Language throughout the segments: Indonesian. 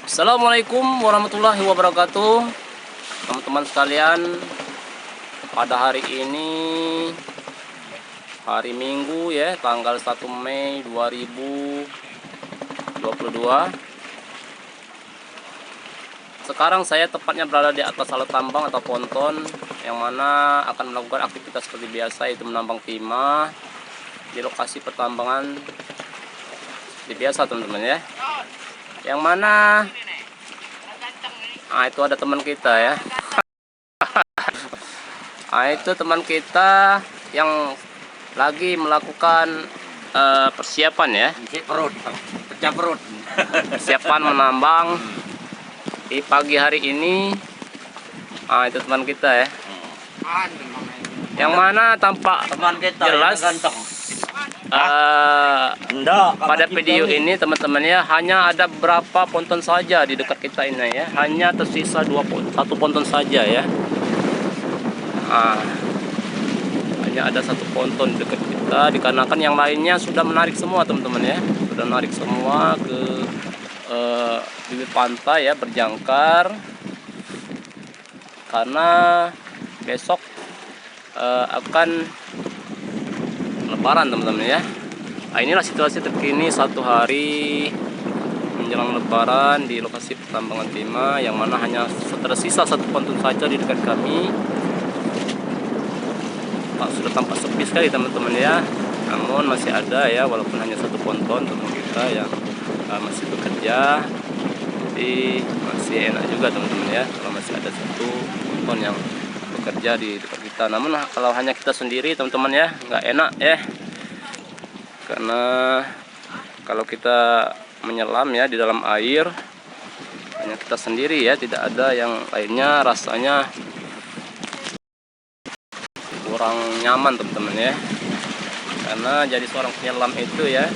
Assalamualaikum warahmatullahi wabarakatuh, teman-teman sekalian. Pada hari ini hari Minggu ya, tanggal 1 Mei 2022. Sekarang saya tepatnya berada di atas alat tambang atau ponton, yang mana akan melakukan aktivitas seperti biasa, yaitu menambang timah di lokasi pertambangan seperti biasa, teman-teman ya. Yang mana itu ada teman kita ya. Itu teman kita yang lagi melakukan persiapan ya. Pecah perut. Persiapan menambang di pagi hari ini. Itu teman kita ya. Yang mana tampak Teman kita jelas ganteng. pada video ini teman-teman ya, hanya ada beberapa ponton saja di dekat kita ini ya, hanya tersisa satu ponton saja ya. Hanya ada satu ponton di dekat kita, dikarenakan yang lainnya sudah menarik semua teman-teman ya, sudah menarik semua ke bibir pantai ya, berjangkar, karena besok akan Lebaran teman-teman ya. Inilah situasi terkini satu hari menjelang Lebaran di lokasi pertambangan timah, yang mana hanya tersisa satu ponton saja di dekat kami. Sudah tampak sepi sekali teman-teman ya, namun masih ada ya, walaupun hanya satu ponton teman kita yang masih bekerja. Jadi masih enak juga teman-teman ya, kalau masih ada satu ponton yang bekerja di dekat kita. Namun kalau hanya kita sendiri teman-teman ya, nggak enak ya, karena kalau kita menyelam ya di dalam air hanya kita sendiri ya, tidak ada yang lainnya, rasanya kurang nyaman teman-teman ya. Karena jadi seorang penyelam itu ya,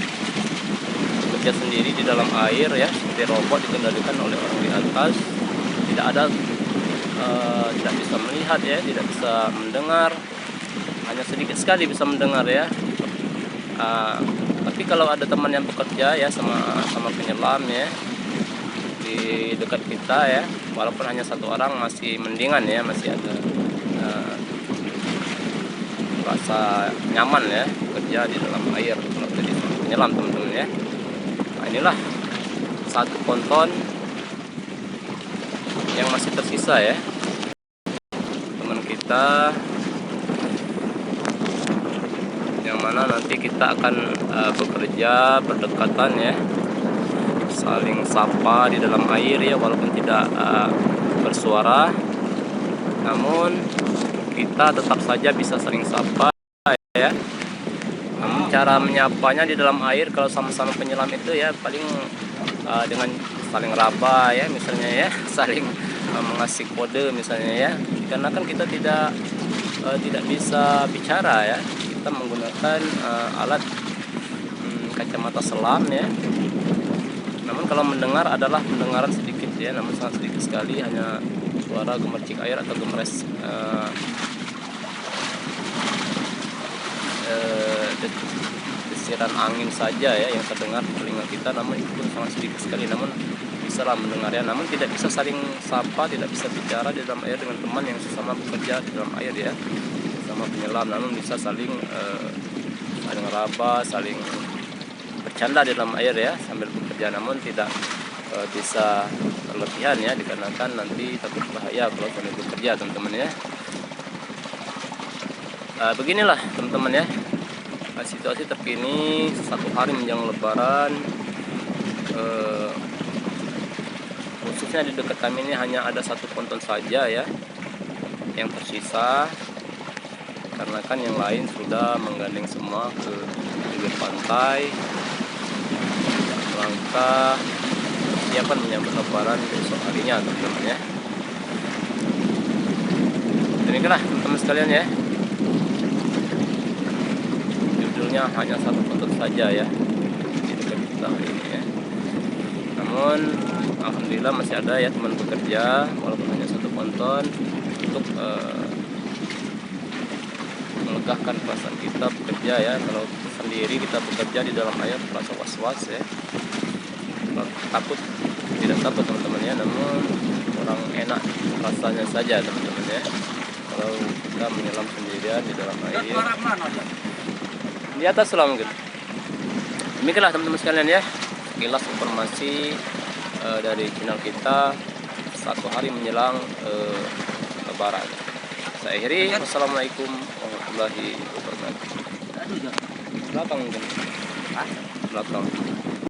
bekerja sendiri di dalam air ya, seperti robot dikendalikan oleh orang di atas, tidak ada tidak bisa melihat ya, tidak bisa mendengar, hanya sedikit sekali bisa mendengar ya. Tapi kalau ada teman yang bekerja ya, sama penyelam ya di dekat kita ya, walaupun hanya satu orang, masih mendingan ya, masih ada rasa nyaman ya bekerja di dalam air kalau jadi penyelam teman-teman ya. Inilah satu ponton yang masih tersisa ya, teman kita, yang mana nanti kita akan bekerja berdekatan ya, saling sapa di dalam air ya, walaupun tidak bersuara, namun kita tetap saja bisa saling sapa ya. Namun cara menyapanya di dalam air kalau sama-sama penyelam itu ya, paling dengan saling raba ya, misalnya ya, saling mengasih kode misalnya ya, karena kan kita tidak bisa bicara ya, kita menggunakan alat kacamata selam ya. Namun kalau mendengar adalah pendengaran sedikit ya, namun sangat sedikit sekali, hanya suara gemercik air atau gemeres desiran angin saja ya yang terdengar di telinga kita, namun itu pun sangat sedikit sekali, namun bisa lah mendengar ya. Namun tidak bisa saling sapa, tidak bisa bicara di dalam air dengan teman yang sesama bekerja di dalam air ya, sama penyelam, namun bisa saling raba, saling bercanda di dalam air ya sambil bekerja, namun tidak bisa berlebihan ya, dikarenakan nanti takut bahaya kalau sambil bekerja teman-teman ya. Beginilah teman-teman ya, situasi terkini satu hari menjelang Lebaran. Khususnya di dekat kami ini hanya ada satu ponton saja ya yang tersisa, karena kan yang lain sudah menggandeng semua ke bibir pantai, langkah siapkan menyambut Lebaran besok harinya teman-teman ya. Demikianlah teman-teman sekalian ya, judulnya hanya satu ponton saja ya di dekat kita ini ya. Namun alhamdulillah masih ada ya teman bekerja, walaupun hanya satu ponton, untuk melegahkan perasaan kita bekerja ya. Kalau sendiri kita bekerja di dalam air terasa was-was ya, takut tidak takut teman-teman ya, namun kurang enak rasanya saja teman-teman ya, kalau kita menyelam sendirian di dalam air. Di atas lah mungkin. Demikianlah teman-teman sekalian ya, sekilas informasi dari channel kita 1 hari menjelang Lebaran. Saya akhiri, wassalamualaikum warahmatullahi wabarakatuh. Belakang mungkin. Belakang.